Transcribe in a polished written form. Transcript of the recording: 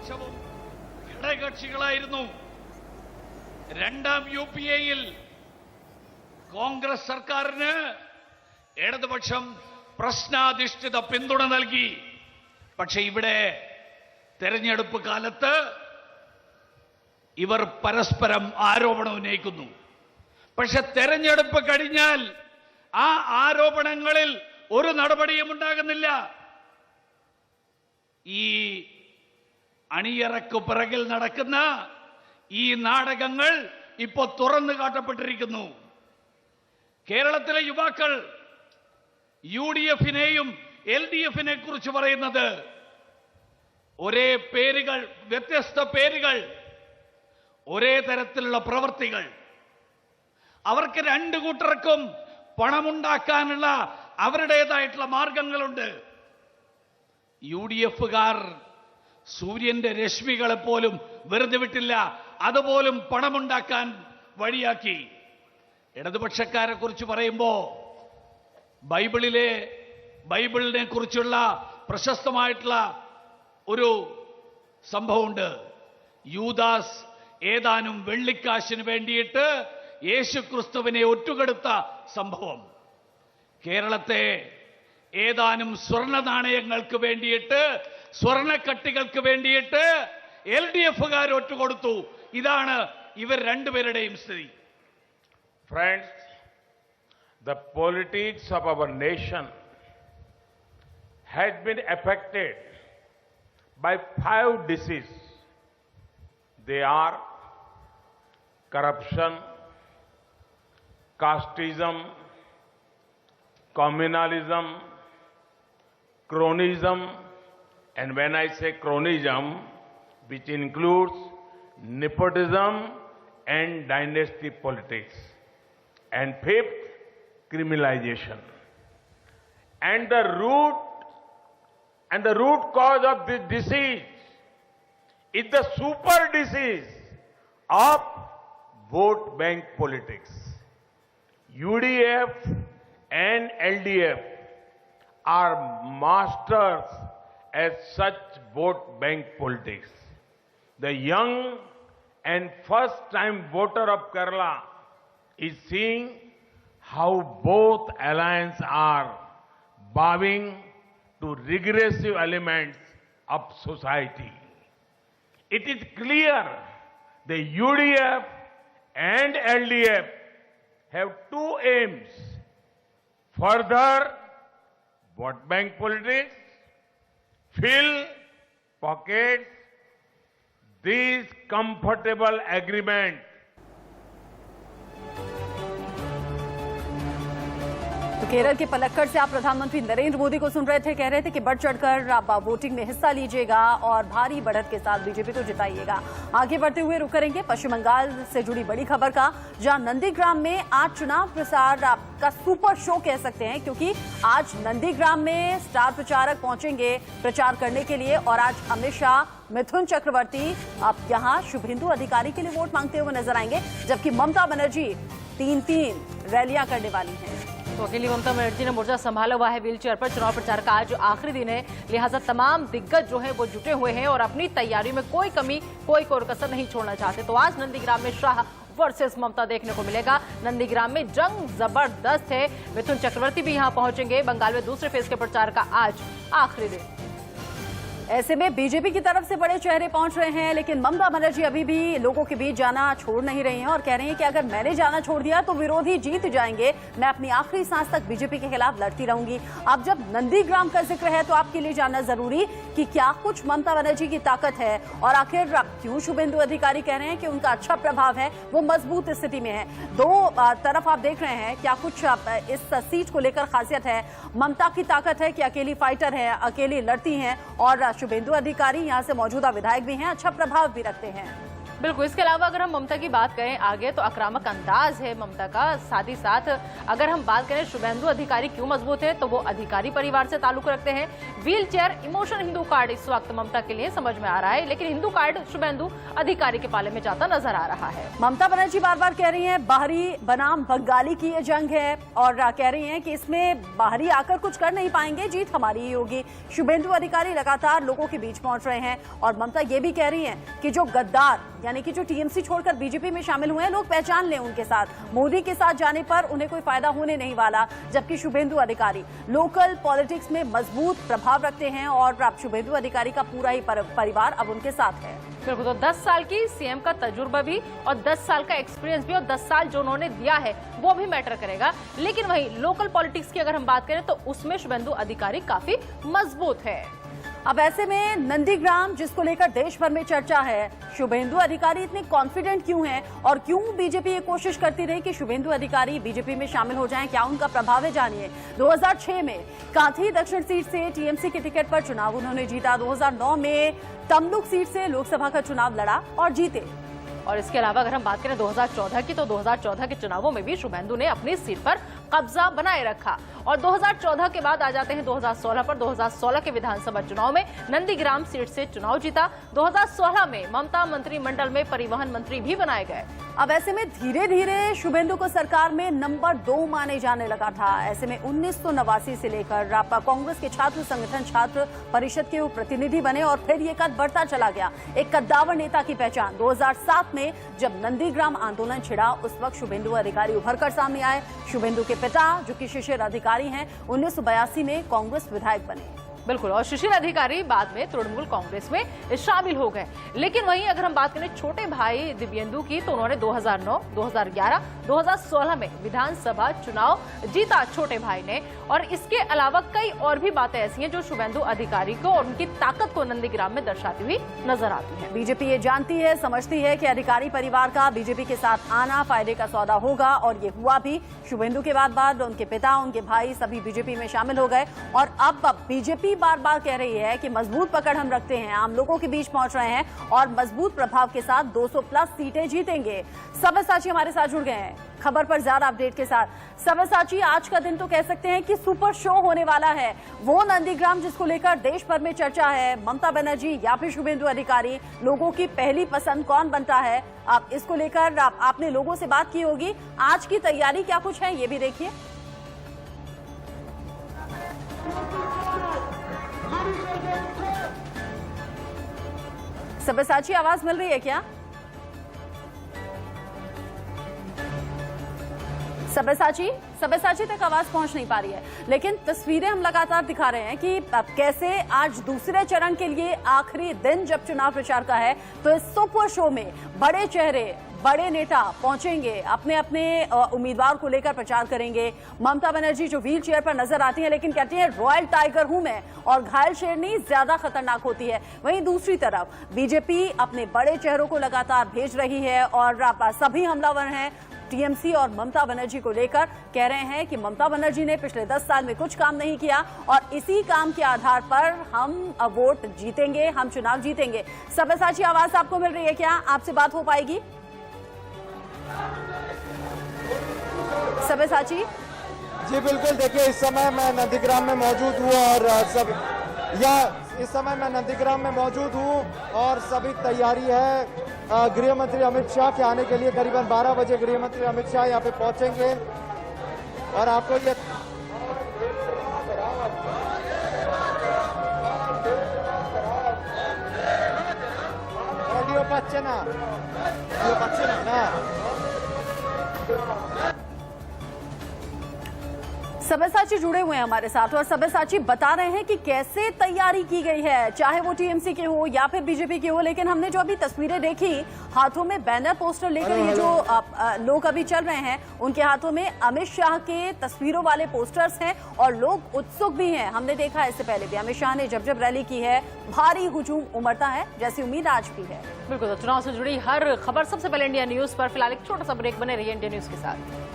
ഇടതുപക്ഷവും ഘടകകക്ഷികളായിരുന്നു. രണ്ടാം UPA-യിൽ കോൺഗ്രസ് സർക്കാരിന് ഇടതുപക്ഷം പ്രശ്നാധിഷ്ഠിത പിന്തുണ നൽകി. പക്ഷെ ഇവിടെ തെരഞ്ഞെടുപ്പ് കാലത്ത് ഇവർ പരസ്പരം ആരോപണം ഉന്നയിക്കുന്നു. പക്ഷെ തെരഞ്ഞെടുപ്പ് കഴിഞ്ഞാൽ ആ ആരോപണങ്ങളിൽ ഒരു നടപടിയും ഉണ്ടാകുന്നില്ല. ഈ അണിയറക്കു പിറകിൽ നടക്കുന്ന ഈ നാടകങ്ങൾ ഇപ്പോ തുറന്നു കാട്ടപ്പെട്ടിരിക്കുന്നു. കേരളത്തിലെ യുവാക്കൾ UDF-നെയും LDF-നെ കുറിച്ച് പറയുന്നത് ഒരേ പേരുകൾ, വ്യത്യസ്ത പേരുകൾ, ഒരേ തരത്തിലുള്ള പ്രവൃത്തികൾ. അവർക്ക് രണ്ടു കൂട്ടർക്കും പണമുണ്ടാക്കാനുള്ള അവരുടേതായിട്ടുള്ള മാർഗങ്ങളുണ്ട്. UDF-കാർ സൂര്യന്റെ രശ്മികളെ പോലും വെറുതെ വിട്ടില്ല, അതുപോലും പണമുണ്ടാക്കാൻ വഴിയാക്കി. ഇടതുപക്ഷക്കാരെ കുറിച്ച് പറയുമ്പോ ബൈബിളിനെ കുറിച്ചുള്ള പ്രശസ്തമായിട്ടുള്ള ഒരു സംഭവമുണ്ട്. യൂദാസ് ഏതാനും വെള്ളിക്കാശിന് വേണ്ടിയിട്ട് യേശുക്രിസ്തുവിനെ ഒറ്റുകൊടുത്ത സംഭവം. കേരളത്തെ ഏതാനും സ്വർണ്ണ നാണയങ്ങൾക്ക് വേണ്ടിയിട്ട്, സ്വർണ്ണക്കട്ടികൾക്ക് വേണ്ടിയിട്ട് LDF-കാർ ഒറ്റുകൊടുത്തു. ഇതാണ് ഇവർ രണ്ടുപേരുടെയും സ്ഥിതി. Friends, the politics of our nation has been affected by 5 diseases. They are corruption, casteism, communalism, cronyism, and when I say cronyism, which includes nepotism and dynasty politics. And fifth, criminalization. And the root cause of this disease is the super disease of vote bank politics. UDF and LDF are masters at such vote bank politics. The young and first-time voter of Kerala is seeing how both alliances are bowing to regressive elements of society. It is clear the UDF and LDF have two aims: further vote bank politics, fill pockets. This comfortable agreement Kerala के पलक्कड़ से आप प्रधानमंत्री नरेंद्र मोदी को सुन रहे थे। कह रहे थे कि बढ़ चढ़कर आप वोटिंग में हिस्सा लीजिएगा और भारी बढ़त के साथ बीजेपी को जिताइएगा। आगे बढ़ते हुए रुक करेंगे पश्चिम बंगाल से जुड़ी बड़ी खबर का, जहां नंदीग्राम में आज चुनाव प्रचार का सुपर शो कह सकते हैं, क्योंकि आज नंदीग्राम में स्टार प्रचारक पहुंचेंगे प्रचार करने के लिए। और आज अमित शाह, मिथुन चक्रवर्ती अब यहाँ शुभेंदु अधिकारी के लिए वोट मांगते हुए नजर आएंगे, जबकि ममता बनर्जी 3 रैलियां करने वाली हैं। तो अकेली ममता बनर्जी ने मोर्चा संभाला हुआ है व्हीलचेयर पर। चुनाव प्रचार का आज आखिरी दिन है, लिहाजा तमाम दिग्गज जो है वो जुटे हुए हैं और अपनी तैयारी में कोई कमी, कोई कसर नहीं छोड़ना चाहते। तो आज नंदीग्राम में शाह वर्सेस ममता देखने को मिलेगा। नंदीग्राम में जंग जबरदस्त है। मिथुन चक्रवर्ती भी यहां पहुंचेंगे। बंगाल में दूसरे फेज के प्रचार का आज आखिरी दिन। ऐसे में बीजेपी की तरफ से बड़े चेहरे पहुंच रहे हैं, लेकिन ममता बनर्जी अभी भी लोगों के बीच जाना छोड़ नहीं रही हैं और कह रही हैं कि अगर मैंने जाना छोड़ दिया तो विरोधी जीत जाएंगे। मैं अपनी आखिरी सांस तक बीजेपी के खिलाफ लड़ती रहूंगी। अब जब नंदीग्राम का जिक्र है तो आपके लिए जानना जरूरी कि क्या कुछ ममता बनर्जी की ताकत है और आखिर क्यों शुभेंदु अधिकारी कह रहे हैं कि उनका अच्छा प्रभाव है, वो मजबूत स्थिति में है। दो तरफ आप देख रहे हैं, क्या कुछ इस सीट को लेकर खासियत है। ममता की ताकत है कि अकेली फाइटर है, अकेली लड़ती हैं, और शुभेंदु अधिकारी यहां से मौजूदा विधायक भी हैं, अच्छा प्रभाव भी रखते हैं। बिल्कुल। इसके अलावा अगर हम ममता की बात करें आगे तो आक्रामक अंदाज है ममता का, साथ ही साथ अगर हम बात करें शुभेंदु अधिकारी क्यों मजबूत है तो वो अधिकारी परिवार से ताल्लुक रखते हैं। Wheel chair emotion Hindu card इस वक्त ममता के लिए समझ में आ रहा है, लेकिन हिंदू कार्ड शुभेंदु अधिकारी के पाले में जाता नजर आ रहा है। ममता बनर्जी बार बार कह रही हैं बाहरी बनाम बंगाली की ये जंग है और कह रही हैं कि इसमें बाहरी आकर कुछ कर नहीं पाएंगे, जीत हमारी ही होगी। शुभेंदु अधिकारी लगातार लोगों के बीच पहुंच रहे हैं और ममता ये भी कह रही हैं कि जो गद्दार यानी कि जो टीएमसी छोड़कर बीजेपी में शामिल हुए हैं लोग पहचान लें उनके साथ। मोदी के साथ जाने पर उन्हें कोई फायदा होने नहीं वाला, जबकि शुभेंदु अधिकारी लोकल पॉलिटिक्स में मजबूत प्रभाव रखते हैं और अब शुभेंदु अधिकारी का पूरा ही परिवार अब उनके साथ है। बिल्कुल। तो 10 साल की सीएम का तजुर्बा भी और 10 साल का एक्सपीरियंस भी और 10 साल जो उन्होंने दिया है वो भी मैटर करेगा, लेकिन वहीं लोकल पॉलिटिक्स की अगर हम बात करें तो उसमें शुभेंदु अधिकारी काफी मजबूत है। अब ऐसे में नंदीग्राम जिसको लेकर देश भर में चर्चा है, शुभेंदु अधिकारी इतने कॉन्फिडेंट क्यों हैं और क्यों बीजेपी ये कोशिश करती रही कि शुभेंदु अधिकारी बीजेपी में शामिल हो जाएं, क्या उनका प्रभाव है, जानिए। 2006 में कांथी दक्षिण सीट से टीएमसी के टिकट पर चुनाव उन्होंने जीता। 2009 में तमलुक सीट से लोकसभा का चुनाव लड़ा और जीते। और इसके अलावा अगर हम बात करें 2014 की तो 2014 के चुनावों में भी शुभेंदु ने अपनी सीट पर कब्जा बनाए रखा और 2014 के बाद आ जाते हैं 2016 पर। 2016 के विधानसभा चुनाव में नंदीग्राम सीट से चुनाव जीता। 2016 में ममता मंत्रिमंडल में परिवहन मंत्री भी बनाए गए। अब ऐसे में धीरे धीरे शुभेंदु को सरकार में नंबर 2 माने जाने लगा था। ऐसे में 1989 से लेकर रापा कांग्रेस के छात्र संगठन छात्र परिषद के वो प्रतिनिधि बने और फिर ये कद बढ़ता चला गया। एक कद्दावर नेता की पहचान 2007 में जब नंदीग्राम आंदोलन छिड़ा उस वक्त शुभेंदु अधिकारी उभरकर सामने आए। शुभेंदु के पिता जो कि शिशिर अधिकारी हैं 1982 में कांग्रेस विधायक बने। बिल्कुल। और शिशिर अधिकारी बाद में तृणमूल कांग्रेस में शामिल हो गए, लेकिन वहीं अगर हम बात करें छोटे भाई दिव्येंदु की तो उन्होंने 2009, 2011, 2016 में विधानसभा चुनाव जीता छोटे भाई ने। और इसके अलावा कई और भी बातें ऐसी हैं जो शुभेंदु अधिकारी को और उनकी ताकत को नंदीग्राम में दर्शाती हुई नजर आती है। बीजेपी ये जानती है, समझती है कि अधिकारी परिवार का बीजेपी के साथ आना फायदे का सौदा होगा और ये हुआ भी। शुभेंदु के बाद उनके पिता, उनके भाई सभी बीजेपी में शामिल हो गए और अब बीजेपी बार बार कह रही है कि मजबूत पकड़ हम रखते हैं, आम लोगों के बीच पहुंच रहे हैं और मजबूत प्रभाव के साथ 200+ सीटें जीतेंगे। सब्यसाची हमारे साथ जुड़ गए हैं खबर पर ज्यादा अपडेट के साथ। सब्यसाची, आज का दिन तो कह सकते हैं कि सुपर शो होने वाला है। वो नंदीग्राम जिसको लेकर देश भर में चर्चा है, ममता बनर्जी या फिर शुभेंदु अधिकारी, लोगों की पहली पसंद कौन बनता है? आप इसको लेकर आपने लोगों से बात की होगी, आज की तैयारी क्या कुछ है ये भी देखिए। सब्यसाची, आवाज मिल रही है क्या? सब्यसाची तक आवाज पहुंच नहीं पा रही है, लेकिन तस्वीरें हम लगातार दिखा रहे हैं कि कैसे आज दूसरे चरण के लिए आखिरी दिन जब चुनाव प्रचार का है तो इस सुपर शो में बड़े चेहरे, बड़े नेता पहुंचेंगे, अपने अपने उम्मीदवार को लेकर प्रचार करेंगे। ममता बनर्जी जो व्हील चेयर पर नजर आती हैं लेकिन कहती हैं रॉयल टाइगर हूं मैं और घायल शेरनी ज्यादा खतरनाक होती है। वहीं दूसरी तरफ बीजेपी अपने बड़े चेहरों को लगातार भेज रही है और सभी हमलावर हैं टीएमसी और ममता बनर्जी को लेकर, कह रहे हैं कि ममता बनर्जी ने पिछले 10 साल में कुछ काम नहीं किया और इसी काम के आधार पर हम वोट जीतेंगे, हम चुनाव जीतेंगे। सब्यसाची, आवाज आपको मिल रही है क्या? आपसे बात हो पाएगी सब्यसाची? जी बिल्कुल। देखिए, इस समय मैं नंदीग्राम में मौजूद हूँ और सभी तैयारी है। गृह मंत्री अमित शाह के आने के लिए करीबन 12 बजे गृह मंत्री अमित शाह यहाँ पे पहुंचेंगे और आपको ये ऑडियो पच्चना ना सब्यसाची जुड़े हुए हैं हमारे साथ और सब्यसाची बता रहे हैं कि कैसे तैयारी की गई है, चाहे वो टीएमसी के हो या फिर बीजेपी के हो। लेकिन हमने जो अभी तस्वीरें देखी, हाथों में बैनर पोस्टर लेकर ये जो लोग अभी चल रहे हैं, उनके हाथों में अमित शाह के तस्वीरों वाले पोस्टर्स हैं और लोग उत्सुक भी हैं। हमने देखा इससे पहले भी अमित शाह ने जब रैली की है, भारी हुजूम उमड़ता है, जैसी उम्मीद आज भी है। बिल्कुल। तो चुनाव से जुड़ी हर खबर सबसे पहले इंडिया न्यूज पर। फिलहाल एक छोटा सा ब्रेक, बने रहिए इंडिया न्यूज के साथ।